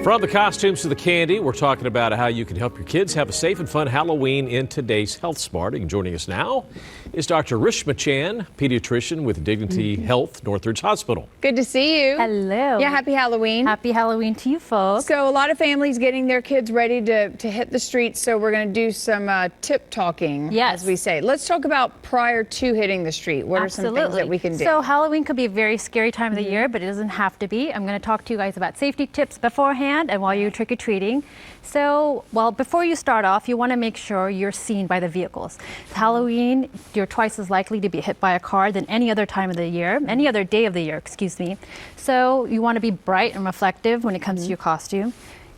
From the costumes to the candy, we're talking about how you can help your kids have a safe and fun Halloween in today's Health Smart. And joining us now is Dr. Rishma Chan, pediatrician with Dignity Health, Northridge Hospital. Good to see you. Hello. Yeah, happy Halloween. Happy Halloween to you folks. So a lot of families getting their kids ready to hit the streets, so we're going to do some tip talking, Yes. as we say. Let's talk about prior to hitting the street. What are some things that we can do? So Halloween could be a very scary time of the year, but it doesn't have to be. I'm going to talk to you guys about safety tips beforehand and while you're trick-or-treating. So, well, before you start off, you want to make sure you're seen by the vehicles. Halloween, you're twice as likely to be hit by a car than any other time of the year, any other day of the year, excuse me. So you want to be bright and reflective when it comes to your costume.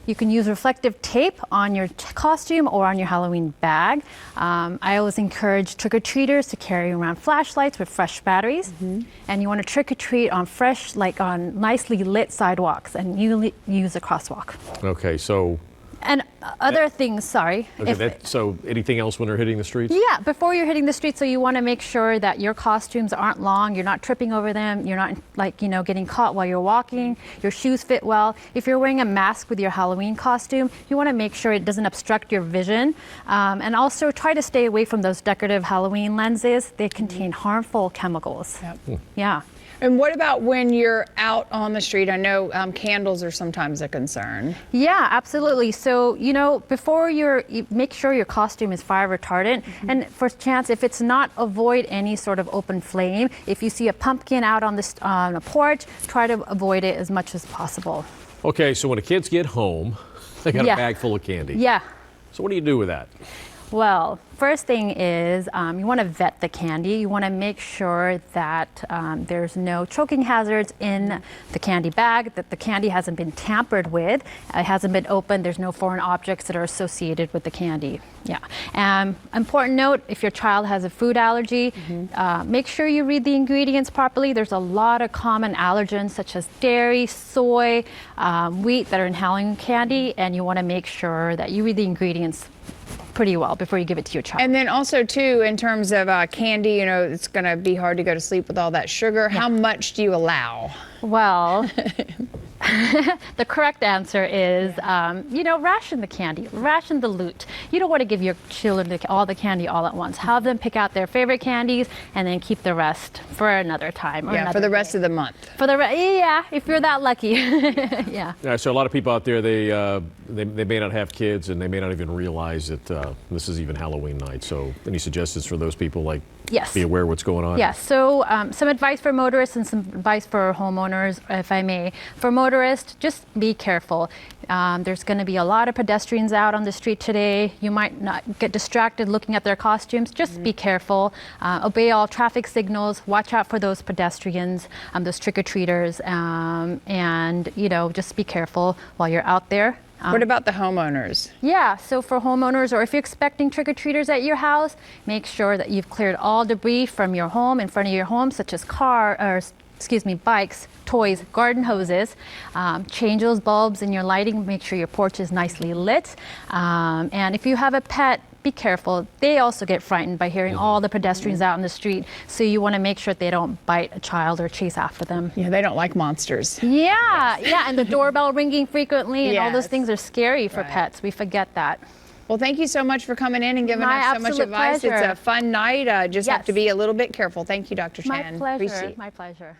You can use reflective tape on your costume or on your Halloween bag. I always encourage trick-or-treaters to carry around flashlights with fresh batteries. And you want to trick-or-treat on fresh, like on nicely lit sidewalks, and you use a crosswalk. Okay, so... And other things, sorry. Okay, so anything else when they're hitting the streets? Yeah, before you're hitting the streets, so you want to make sure that your costumes aren't long, you're not tripping over them, you're not getting caught while you're walking, your shoes fit well. If you're wearing a mask with your Halloween costume, you want to make sure it doesn't obstruct your vision. And also try to stay away from those decorative Halloween lenses. They contain harmful chemicals. Yep. Yeah. And what about when you're out on the street? I know candles are sometimes a concern. Yeah, absolutely. So, before make sure your costume is fire retardant. And for chance, if it's not, avoid any sort of open flame. If you see a pumpkin out on a porch, try to avoid it as much as possible. Okay, so when the kids get home, they got a bag full of candy. Yeah. So what do you do with that? Well, first thing is you want to vet the candy. You want to make sure that there's no choking hazards in the candy bag, that the candy hasn't been tampered with, it hasn't been opened, there's no foreign objects that are associated with the candy. Yeah. Important note, if your child has a food allergy, make sure you read the ingredients properly. There's a lot of common allergens such as dairy, soy, wheat that are in Halloween candy, and you want to make sure that you read the ingredients pretty well before you give it to your child. And then also too, in terms of candy, it's going to be hard to go to sleep with all that sugar. Yeah. How much do you allow? Well, the correct answer is, ration the candy, ration the loot. You don't want to give your children all the candy all at once. Have them pick out their favorite candies and then keep the rest for another time. Or for the rest of the month. If you're that lucky. Yeah. So a lot of people out there, they may not have kids and they may not even realize that this is even Halloween night. So any suggestions for those people, like be aware of what's going on? Yes. So some advice for motorists and some advice for homeowners, if I may. For motorists, just be careful. There's going to be a lot of pedestrians out on the street today. You might not get distracted looking at their costumes. Just be careful. Obey all traffic signals. Watch out for those pedestrians, those trick-or-treaters, and just be careful while you're out there. What about the homeowners? Yeah, so for homeowners, or if you're expecting trick-or-treaters at your house, make sure that you've cleared all debris from your home, in front of your home, such as bikes, toys, garden hoses. Change those bulbs in your lighting. Make sure your porch is nicely lit. And if you have a pet, be careful. They also get frightened by hearing all the pedestrians out in the street. So you want to make sure they don't bite a child or chase after them. Yeah, they don't like monsters. Yeah, and the doorbell ringing frequently and all those things are scary for pets. We forget that. Well, thank you so much for coming in and giving us so much advice. Pleasure. It's a fun night. Just have to be a little bit careful. Thank you, Dr. Chan. My pleasure. Appreciate it. My pleasure.